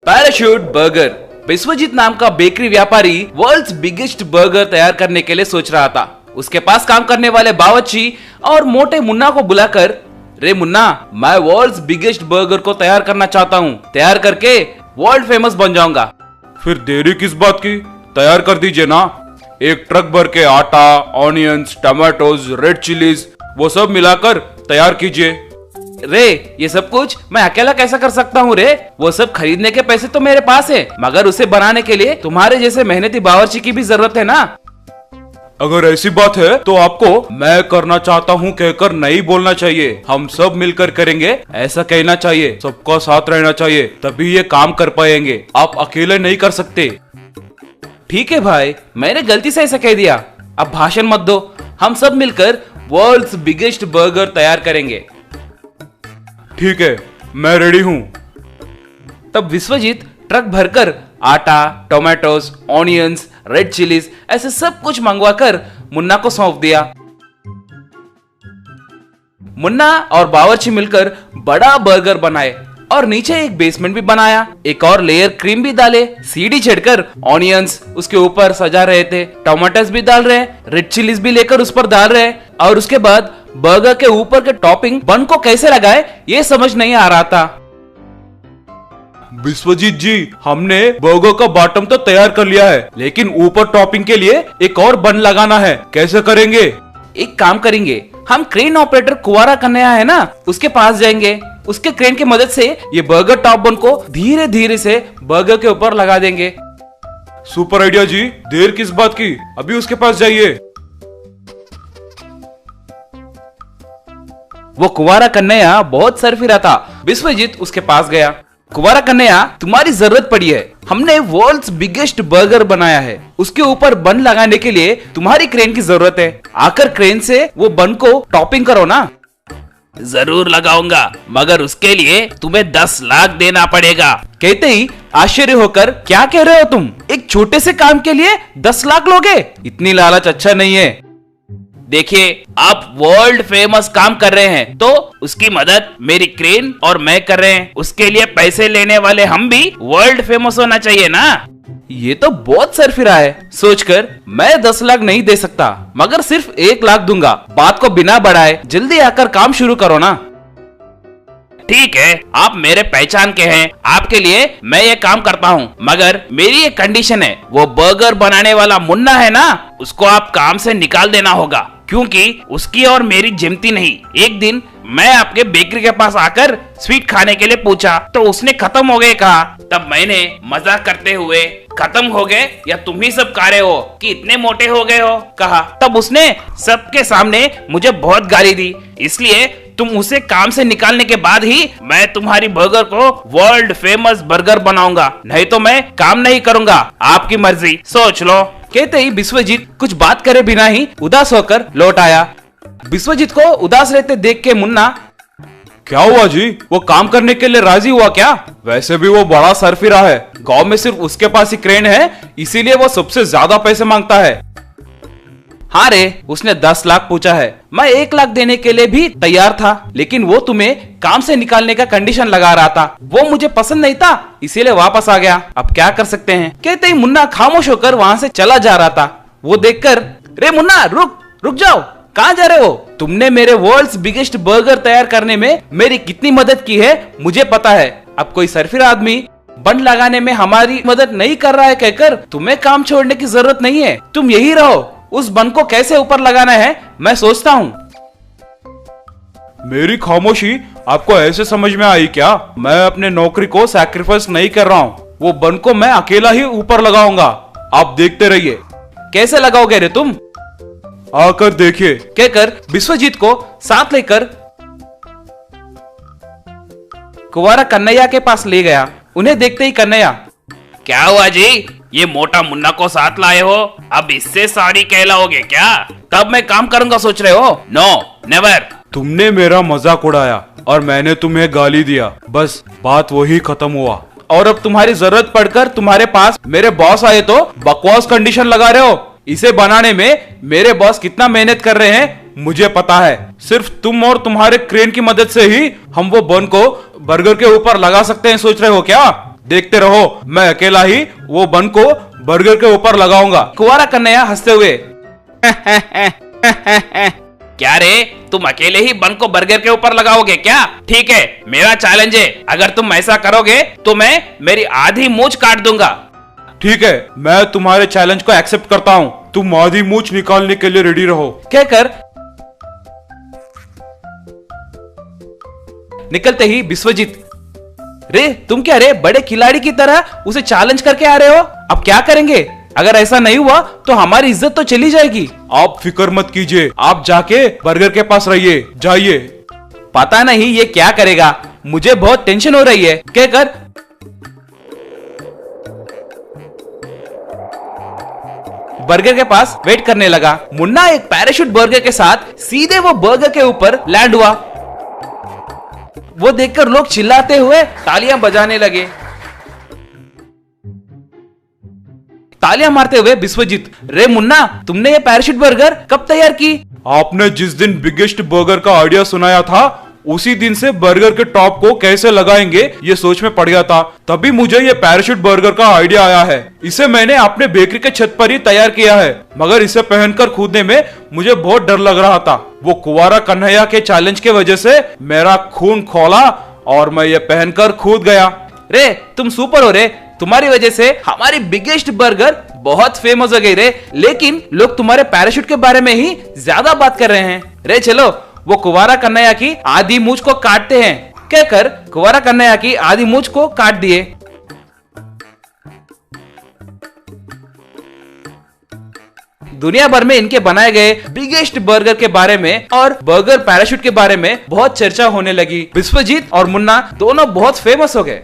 Parachute burger. Vishwajeet नाम का bakery व्यापारी वर्ल्ड्स बिगेस्ट बर्गर तैयार करने के लिए सोच रहा था। उसके पास काम करने वाले बावर्ची और मोटे मुन्ना को बुलाकर, रे मुन्ना, मैं वर्ल्ड्स बिगेस्ट बर्गर को तैयार करना चाहता हूँ। तैयार करके वर्ल्ड फेमस बन जाऊंगा। फिर देरी किस बात की, तैयार कर दीजिए ना। एक ट्रक भर के आटा, ऑनियंस, टमाटोज, रेड चिलीज वो सब मिलाकर तैयार कीजिए। रे, ये सब कुछ मैं अकेला कैसा कर सकता हूँ रे? वो सब खरीदने के पैसे तो मेरे पास है, मगर उसे बनाने के लिए तुम्हारे जैसे मेहनती बावर्ची की भी जरूरत है ना। अगर ऐसी बात है तो आपको मैं करना चाहता हूँ कहकर नहीं बोलना चाहिए। हम सब मिलकर करेंगे ऐसा कहना चाहिए। सबका साथ रहना चाहिए, तभी ये काम कर पाएंगे। आप अकेले नहीं कर सकते। ठीक है भाई, मैंने गलती से ऐसा कह दिया। अब भाषण मत दो, हम सब मिलकर वर्ल्ड्स बिगेस्ट बर्गर तैयार करेंगे। ठीक है, मैं रेडी हूँ। तब विश्वजीत ट्रक भरकर आटा, टोमेटोज, ऑनियंस, रेड चिलीज ऐसे सब कुछ मंगवाकर मुन्ना को सौंप दिया। मुन्ना और बावर्ची मिलकर बड़ा बर्गर बनाए और नीचे एक बेसमेंट भी बनाया। एक और लेयर क्रीम भी डाले। सीढ़ी चढ़कर ऑनियंस उसके ऊपर सजा रहे थे, टोमेटोज भी डाल रहे, रेड चिलीज भी लेकर उस पर डाल रहे, और उसके बाद बर्गर के ऊपर के टॉपिंग बन को कैसे लगाए ये समझ नहीं आ रहा था। विश्वजीत जी, हमने बर्गर का बॉटम तो तैयार कर लिया है, लेकिन ऊपर टॉपिंग के लिए एक और बन लगाना है। कैसे करेंगे? एक काम करेंगे, हम क्रेन ऑपरेटर कुंवारा कन्हैया है ना, उसके पास जाएंगे। उसके क्रेन की मदद से ये बर्गर टॉप बन को धीरे धीरे से बर्गर के ऊपर लगा देंगे। सुपर आइडिया जी, देर किस बात की, अभी उसके पास जाइए। वो कुंवारा कन्हैया बहुत सरफिरा था। विश्वजीत उसके पास गया। कुंवारा कन्हैया, तुम्हारी जरूरत पड़ी है। हमने वर्ल्ड्स बिगेस्ट बर्गर बनाया है, उसके ऊपर बन लगाने के लिए तुम्हारी क्रेन की जरूरत है। आकर क्रेन से वो बन को टॉपिंग करो ना। जरूर लगाऊंगा, मगर उसके लिए तुम्हें 10 लाख देना पड़ेगा। कहते ही आश्चर्य होकर, क्या कह रहे हो तुम? एक छोटे से काम के लिए 10 लाख लोगे? इतनी लालच अच्छा नहीं है। देखिए, आप वर्ल्ड फेमस काम कर रहे हैं, तो उसकी मदद मेरी क्रेन और मैं कर रहे हैं। उसके लिए पैसे लेने वाले हम भी वर्ल्ड फेमस होना चाहिए ना। ये तो बहुत सरफिरा है। सोचकर मैं 10 लाख नहीं दे सकता, मगर सिर्फ 1 लाख दूंगा। बात को बिना बढ़ाए जल्दी आकर काम शुरू करो ना। ठीक है, आप मेरे पहचान के हैं, आपके लिए मैं ये काम करता हूँ, मगर मेरी एक कंडीशन है। वो बर्गर बनाने वाला मुन्ना है ना, उसको आप काम से निकाल देना होगा, क्योंकि उसकी और मेरी जमती नहीं। एक दिन मैं आपके बेकरी के पास आकर स्वीट खाने के लिए पूछा, तो उसने खत्म हो गए कहा। तब मैंने मजाक करते हुए, खत्म हो गए या तुम ही सब खा रहे हो कि इतने मोटे हो गए हो, कहा। तब उसने सबके सामने मुझे बहुत गाली दी। इसलिए तुम उसे काम से निकालने के बाद ही मैं तुम्हारी बर्गर को वर्ल्ड फेमस बर्गर बनाऊंगा, नहीं तो मैं काम नहीं करूंगा। आपकी मर्जी, सोच लो। कहते ही विश्वजीत कुछ बात करे बिना ही उदास होकर लौट आया। विश्वजीत को उदास रहते देख के मुन्ना, क्या हुआ जी, वो काम करने के लिए राजी हुआ क्या? वैसे भी वो बड़ा सरफिरा है, गांव में सिर्फ उसके पास ही क्रेन है, इसीलिए वो सबसे ज्यादा पैसे मांगता है। हाँ रे, उसने 10 लाख पूछा है। मैं 1 लाख देने के लिए भी तैयार था, लेकिन वो तुम्हें काम से निकालने का कंडीशन लगा रहा था। वो मुझे पसंद नहीं था, इसीलिए वापस आ गया। अब क्या कर सकते हैं? कहते ही मुन्ना खामोश होकर वहां से चला जा रहा था। वो देखकर, रे मुन्ना, रुक जाओ, कहाँ जा रहे हो? तुमने मेरे वर्ल्ड्स बिगेस्ट बर्गर तैयार करने में मेरी कितनी मदद की है मुझे पता है। अब कोई सरफिरा आदमी बन लगाने में हमारी मदद नहीं कर रहा है कहकर तुम्हें काम छोड़ने की जरूरत नहीं है। तुम यही रहो, उस बन को कैसे ऊपर लगाना है मैं सोचता हूँ। मेरी खामोशी आपको ऐसे समझ में आई क्या? मैं अपने नौकरी को सैक्रिफाइस नहीं कर रहा हूँ। वो बन को मैं अकेला ही ऊपर लगाऊंगा, आप देखते रहिए। कैसे लगाओगे रे तुम? आकर देखिए, कहकर विश्वजीत को साथ लेकर कुंवारा कन्हैया के पास ले गया। उन्हें देखते ही कन्हैया, क्या हुआ जी, ये मोटा मुन्ना को साथ लाए हो? अब इससे साड़ी कहलाओगे क्या? तब मैं काम करूंगा सोच रहे हो? No, never. तुमने मेरा मजाक उड़ाया और मैंने तुम्हें गाली दिया, बस बात वही खत्म हुआ। और अब तुम्हारी जरूरत पड़कर तुम्हारे पास मेरे बॉस आए तो बकवास कंडीशन लगा रहे हो। इसे बनाने में मेरे बॉस कितना मेहनत कर रहे हैं मुझे पता है। सिर्फ तुम और तुम्हारे क्रेन की मदद से ही हम वो बन को बर्गर के ऊपर लगा सकते हैं, सोच रहे हो क्या? देखते रहो, मैं अकेला ही वो बन को बर्गर के ऊपर लगाऊंगा। कुंवारा कन्हैया हंसते हुए, क्या रे, तुम अकेले ही बन को बर्गर के ऊपर लगाओगे क्या? ठीक है, मेरा चैलेंज है, अगर तुम ऐसा करोगे तो मैं मेरी आधी मूंछ काट दूंगा। ठीक है, मैं तुम्हारे चैलेंज को एक्सेप्ट करता हूँ। तुम आधी मूंछ निकालने के लिए रेडी रहो। कहकर निकलते ही विश्वजीत, रे तुम क्या रे बड़े खिलाड़ी की तरह उसे चैलेंज करके आ रहे हो? अब क्या करेंगे? अगर ऐसा नहीं हुआ तो हमारी इज्जत तो चली जाएगी। आप फिक्र मत कीजिए, आप जाके बर्गर के पास रहिए, जाइए। पता नहीं ये क्या करेगा, मुझे बहुत टेंशन हो रही है। कहकर बर्गर के पास वेट करने लगा। मुन्ना एक पैराशूट बर्गर के साथ सीधे वो बर्गर के ऊपर लैंड हुआ। वो देखकर लोग चिल्लाते हुए तालियां बजाने लगे। तालियां मारते हुए विश्वजीत, रे मुन्ना, तुमने ये पैराशूट बर्गर कब तैयार की? आपने जिस दिन बिगेस्ट बर्गर का आइडिया सुनाया था, उसी दिन से बर्गर के टॉप को कैसे लगाएंगे ये सोच में पड़ गया था। तभी मुझे ये पैराशूट बर्गर का आइडिया आया है। इसे मैंने अपने बेकरी के छत पर ही तैयार किया है, मगर इसे पहनकर कूदने में मुझे बहुत डर लग रहा था। वो कुंवारा कन्हैया के चैलेंज के वजह से मेरा खून खौला और मैं ये पहनकर कूद गया। रे तुम सुपर हो रे, तुम्हारी वजह से हमारी बिगेस्ट बर्गर बहुत फेमस हो गई रे। लेकिन लोग तुम्हारे पैराशूट के बारे में ही ज्यादा बात कर रहे हैं। रे चलो वो कुंवारा कन्हैया की आधी मूंछ को काटते हैं। कहकर कुंवारा कन्हैया की आधी मूंछ को काट दिए। दुनिया भर में इनके बनाए गए बिगेस्ट बर्गर के बारे में और बर्गर पैराशूट के बारे में बहुत चर्चा होने लगी। विश्वजीत और मुन्ना दोनों बहुत फेमस हो गए।